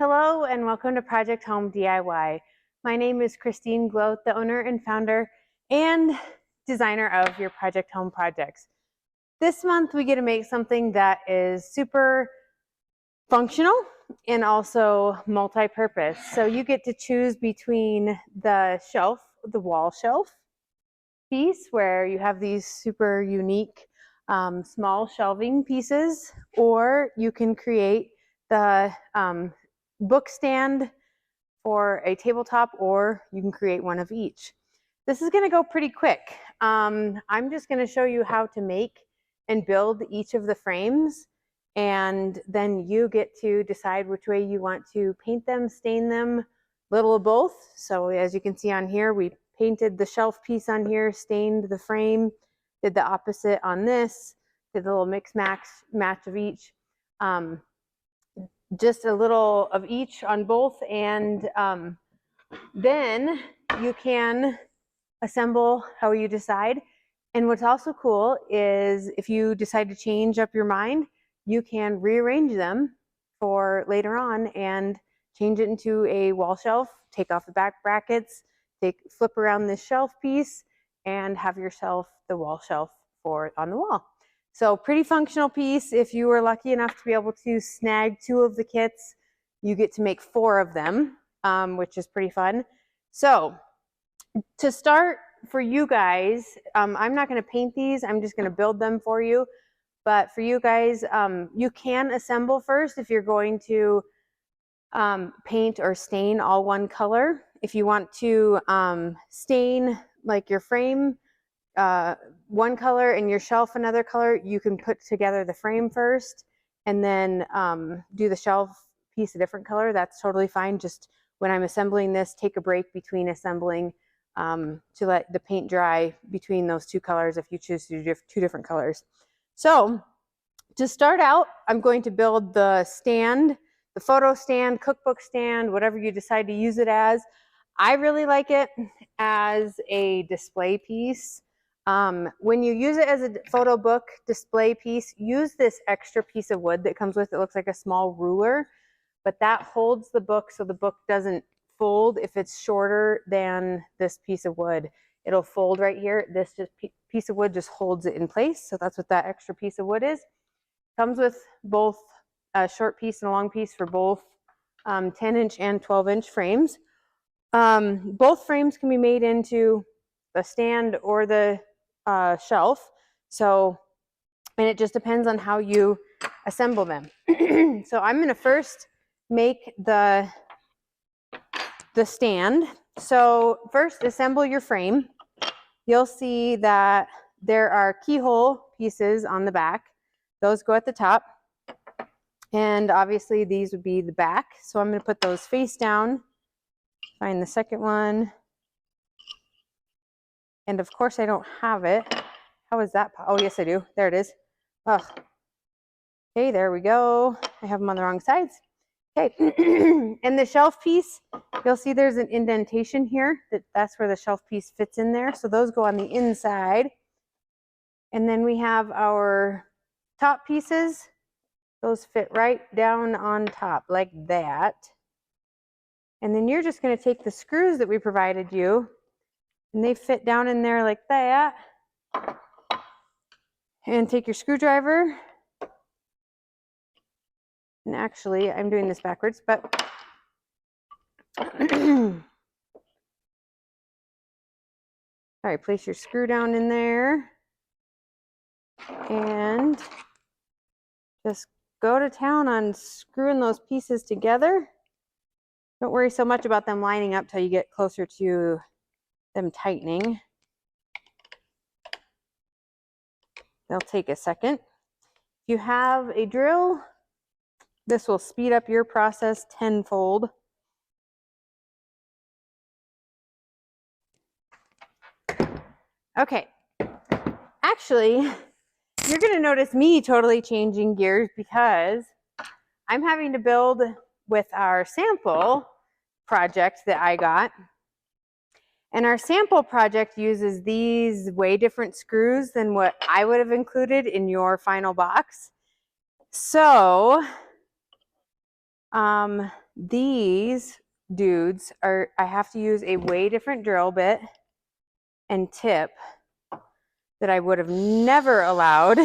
Hello and welcome to Project Home DIY. My name is Christine Gloat, the owner and founder and designer of your Project Home projects. This month we get to make something that is super functional and also multi-purpose. So you get to choose between the shelf, the wall shelf piece where you have these super unique small shelving pieces, or you can create the book stand for a tabletop, or you can create one of each. This is going to go pretty quick. I'm just going to show you how to make and build each of the frames, and then you get to decide which way you want to paint them, stain them, little of both. So as you can see on here, we painted the shelf piece on here, stained the frame, did the opposite on this, did the little mix match of each. Just a little of each on both, and then you can assemble how you decide. And what's also cool is if you decide to change up your mind, you can rearrange them for later on and change it into a wall shelf, take off the back brackets, flip around this shelf piece, and have yourself the wall shelf for on the wall. So pretty functional piece. If you were lucky enough to be able to snag 2 of the kits, you get to make 4 of them, which is pretty fun. So to start for you guys, I'm not going to paint these. I'm just going to build them for you. But for you guys, you can assemble first if you're going to paint or stain all one color. If you want to stain like your frame one color and your shelf another color, you can put together the frame first and then do the shelf piece a different color. That's totally fine. Just when I'm assembling this, take a break between assembling to let the paint dry between those 2 colors if you choose to do 2 different colors. So to start out, I'm going to build the stand, the photo stand, cookbook stand, whatever you decide to use it as. I really like it as a display piece. When you use it as a photo book display piece, use this extra piece of wood that comes with it. Looks like a small ruler, but that holds the book so the book doesn't fold if it's shorter than this piece of wood. It'll fold right here. This piece of wood just holds it in place. So that's what that extra piece of wood is. Comes with both a short piece and a long piece for both 10-inch and 12-inch frames. Both frames can be made into the stand or the shelf. So, and it just depends on how you assemble them. So I'm going to first make the stand. So first assemble your frame. You'll see that there are keyhole pieces on the back. Those go at the top. And obviously these would be the back. So I'm going to put those face down. Find the second one. And of course I don't have it. How is that? Oh, yes, I do. There it is. Oh. Okay, there we go. I have them on the wrong sides. Okay, and the shelf piece, you'll see there's an indentation here. That's where the shelf piece fits in there. So those go on the inside. And then we have our top pieces. Those fit right down on top like that. And then you're just going to take the screws that we provided you, and they fit down in there like that. And take your screwdriver. And actually, I'm doing this backwards, but all right, place your screw down in there and just go to town on screwing those pieces together. Don't worry so much about them lining up till you get closer to them tightening. They'll take a second. If you have a drill, this will speed up your process tenfold. Okay, actually, you're going to notice me totally changing gears because I'm having to build with our sample project that I got. And our sample project uses these way different screws than what I would have included in your final box. So these dudes are, I have to use a way different drill bit and tip that I would have never allowed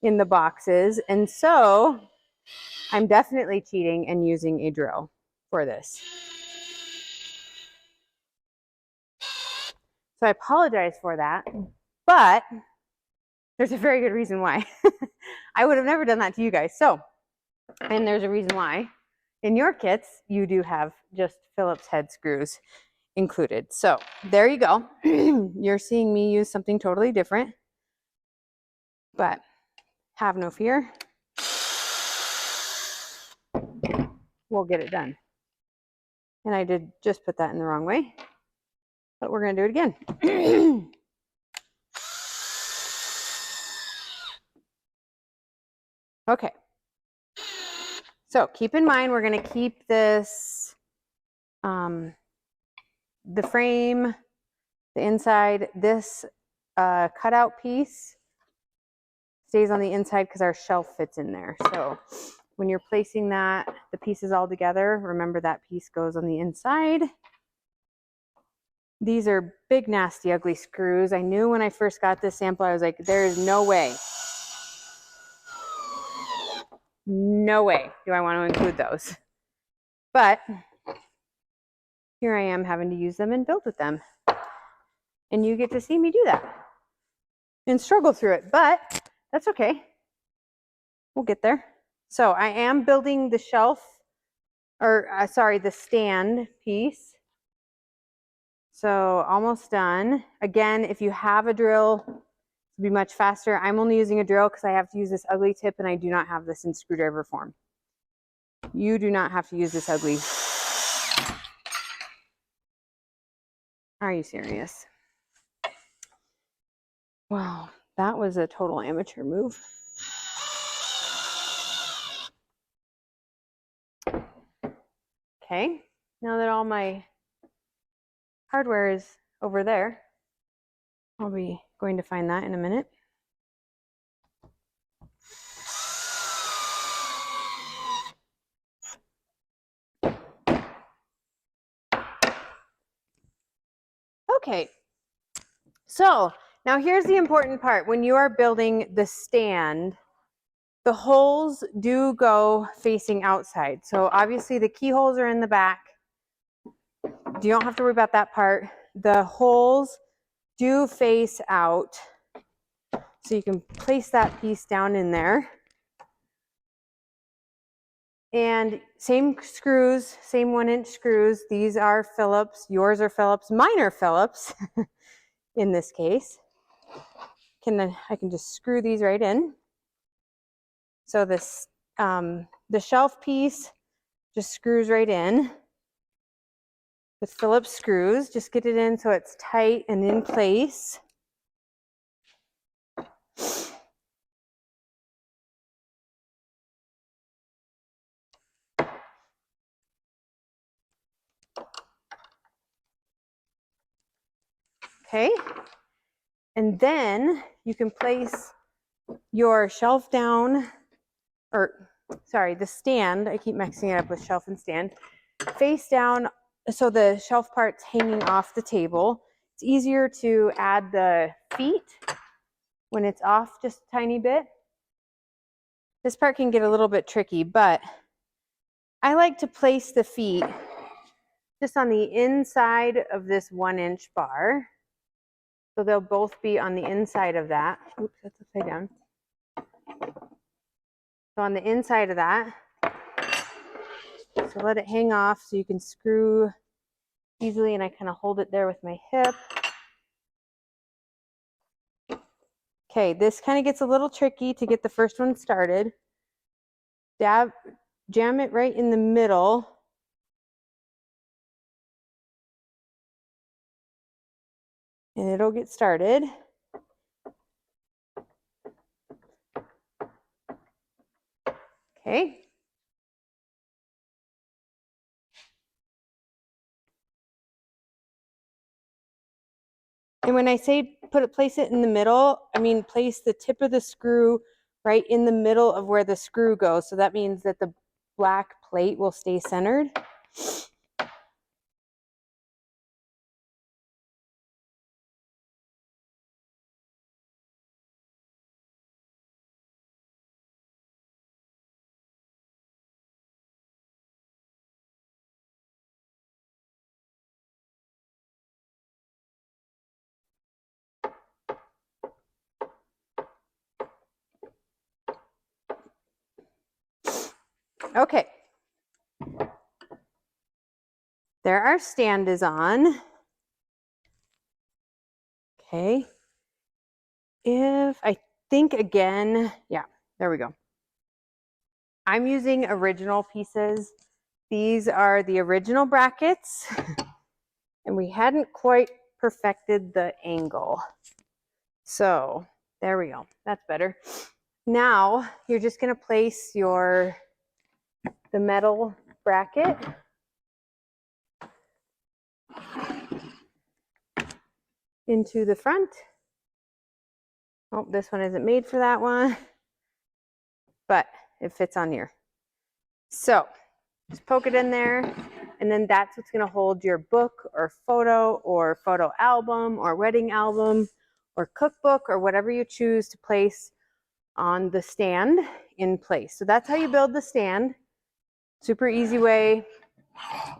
in the boxes. And so I'm definitely cheating and using a drill for this. So I apologize for that, but there's a very good reason why. I would have never done that to you guys. So, and there's a reason why. In your kits, you do have just Phillips head screws included. So there you go. You're seeing me use something totally different, but have no fear. We'll get it done. And I did just put that in the wrong way, but we're going to do it again. Okay. So keep in mind, we're going to keep this, the frame, the inside, this cutout piece stays on the inside because our shelf fits in there. So when you're placing that, the pieces all together, remember that piece goes on the inside. These are big, nasty, ugly screws. I knew when I first got this sample, I was like, there is no way. No way do I want to include those. But here I am having to use them and build with them. And you get to see me do that and struggle through it, but that's okay. We'll get there. So I am building the shelf, or sorry, the stand piece. So almost done. Again, if you have a drill, it'll be much faster. I'm only using a drill because I have to use this ugly tip and I do not have this in screwdriver form. You do not have to use this ugly. Are you serious? Wow, that was a total amateur move. Okay, now that all my hardware is over there, I'll be going to find that in a minute. Okay, so now here's the important part. When you are building the stand, the holes do go facing outside. So obviously the keyholes are in the back. You don't have to worry about that part. The holes do face out. So you can place that piece down in there. And same screws, same 1-inch screws. These are Phillips, yours are Phillips, mine are Phillips in this case. I can just screw these right in. So this, the shelf piece just screws right in with Phillips screws. Just get it in so it's tight and in place. Okay, and then you can place your shelf down, or sorry, the stand. I keep mixing it up with shelf and stand. Face down, so the shelf part's hanging off the table. It's easier to add the feet when it's off just a tiny bit. This part can get a little bit tricky, but I like to place the feet just on the inside of this 1-inch bar. So they'll both be on the inside of that. Oops, that's upside down. So on the inside of that. So let it hang off so you can screw easily, and I kind of hold it there with my hip. Okay, this kind of gets a little tricky to get the first one started. Jam it right in the middle. And it'll get started. Okay. And when I say place it in the middle, I mean place the tip of the screw right in the middle of where the screw goes. So that means that the black plate will stay centered. Okay. There our stand is on. Okay. If I think again, yeah, there we go. I'm using original pieces. These are the original brackets, and we hadn't quite perfected the angle. So there we go. That's better. Now you're just going to place the metal bracket into the front. Oh, this one isn't made for that one, but it fits on here. So just poke it in there, and then that's what's going to hold your book or photo album or wedding album or cookbook or whatever you choose to place on the stand in place. So that's how you build the stand. Super easy way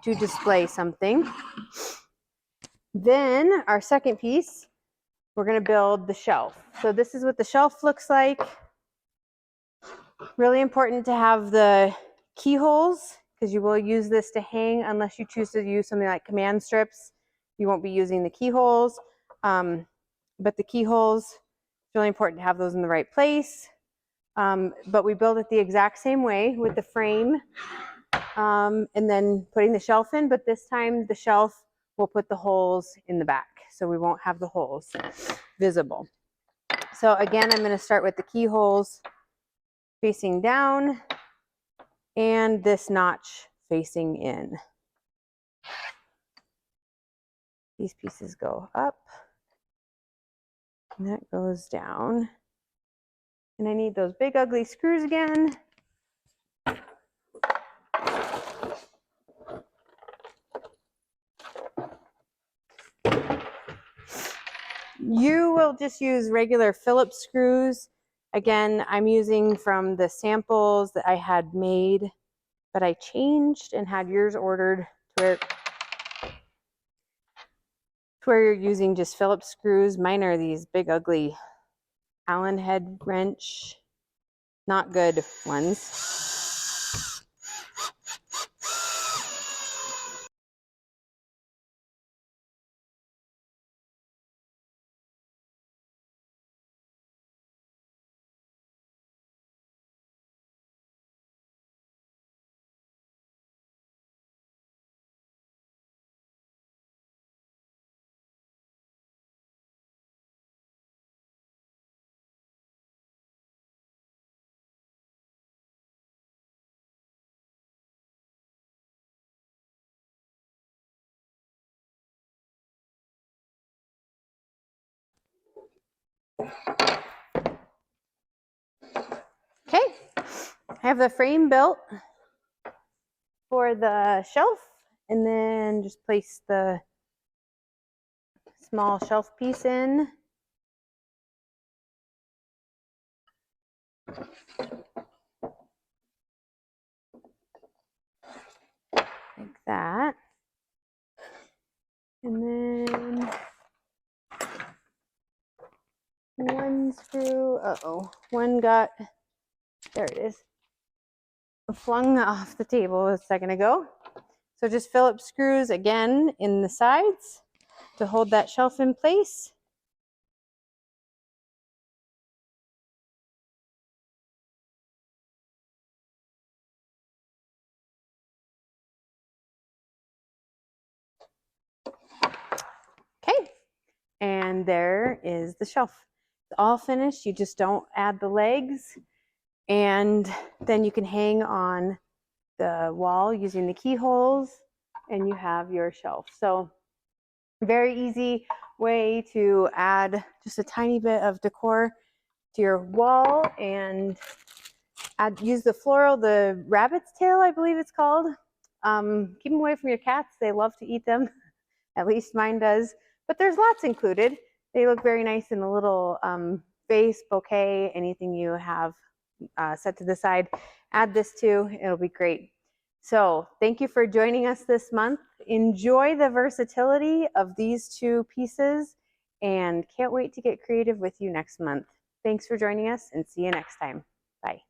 to display something. Then our second piece, we're going to build the shelf. So this is what the shelf looks like. Really important to have the keyholes, because you will use this to hang unless you choose to use something like command strips. You won't be using the keyholes, but the keyholes, it's really important to have those in the right place. But we build it the exact same way with the frame, and then putting the shelf in, but this time the shelf will put the holes in the back, so we won't have the holes visible. So again, I'm going to start with the keyholes facing down and this notch facing in. These pieces go up and that goes down. And I need those big ugly screws again. You will just use regular Phillips screws. Again, I'm using from the samples that I had made, but I changed and had yours ordered to where you're using just Phillips screws. Mine are these big ugly Allen head wrench, not good ones. Okay, I have the frame built for the shelf, and then just place the small shelf piece in. Like that. And then one screw, one got, there it is, flung off the table a second ago. So just Phillips screws again in the sides to hold that shelf in place. Okay, and there is the shelf. It's all finished. You just don't add the legs, and then you can hang on the wall using the keyholes, and you have your shelf. So very easy way to add just a tiny bit of decor to your wall and Use the floral, the rabbit's tail, I believe it's called. Keep them away from your cats. They love to eat them. At least mine does. But there's lots included. They look very nice in a little vase, bouquet, anything you have set to the side. Add this too. It'll be great. So thank you for joining us this month. Enjoy the versatility of these two pieces and can't wait to get creative with you next month. Thanks for joining us and see you next time. Bye.